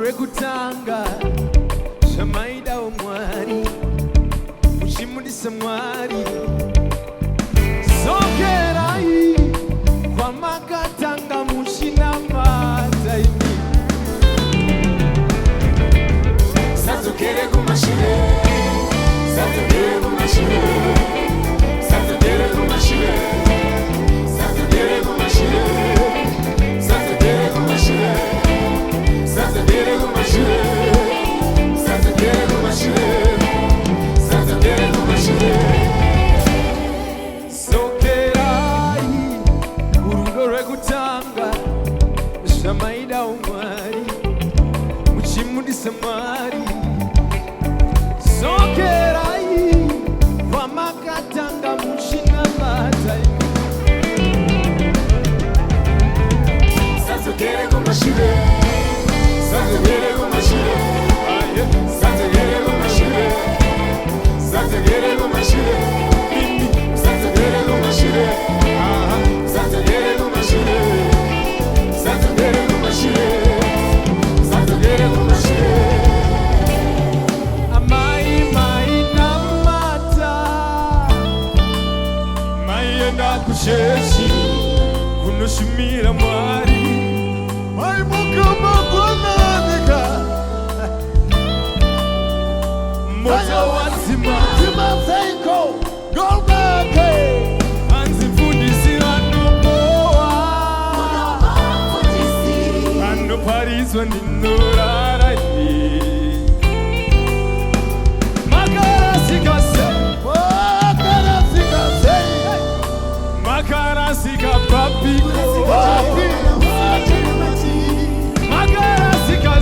rwekutanga shamaida omwari muchimudisa mwari sokerai kwamakatanga muchina mataimi satokere kumashire satokere kumashire satokere kumashire satokere kumashire satokere kumashire satokere kumashire satokere kumashire satokere kumashire sokerai urugo rwekutanga shamaida omwari muchimudisa mwari sokerai kwamakatanga muchina mataimi satokere kumashire satokere kumashire satokere kumashire satokere kumashire satokere kumashire satokere kumashire satokere kumashire satokere kumashire amai namata mayenda kusheshi kunoshimira mwari mai mukama kwanadika moto wazima timateiko golgake anzifundisira nomoa anoparizwa ndinorarani makarasikase makarasika papiko makarasikase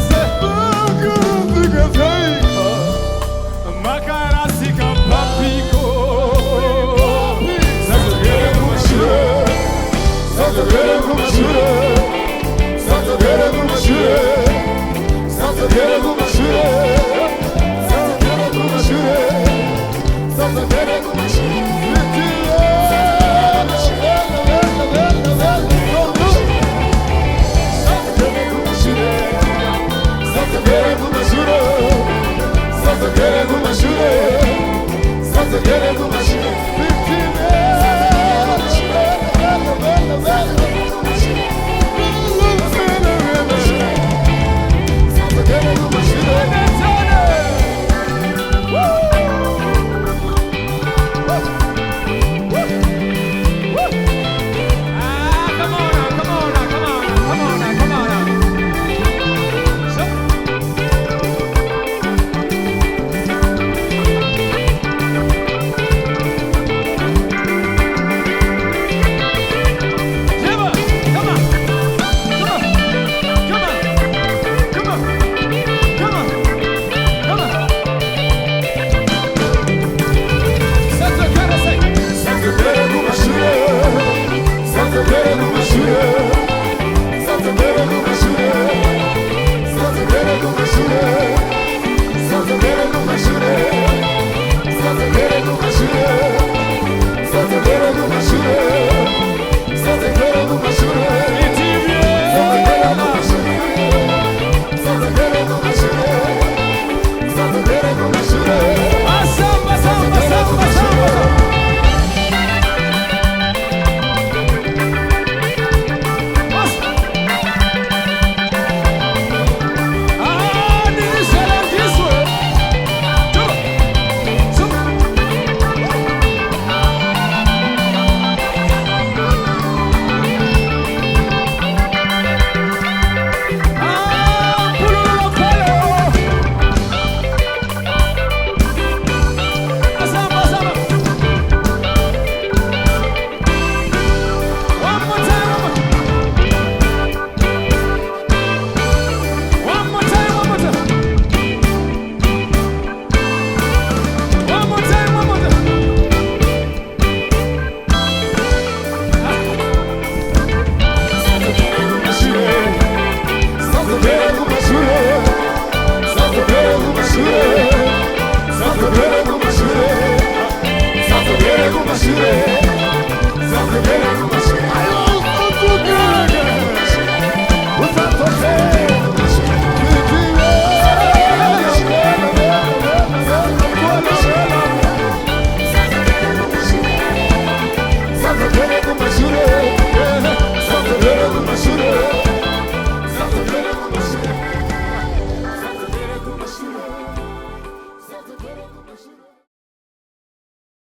makarasika papiko satokere kumashire satokere kumashire satokere kumashire satokere kumashire satokere kumashire satokere kumashire satokere kumashire satokere kumashire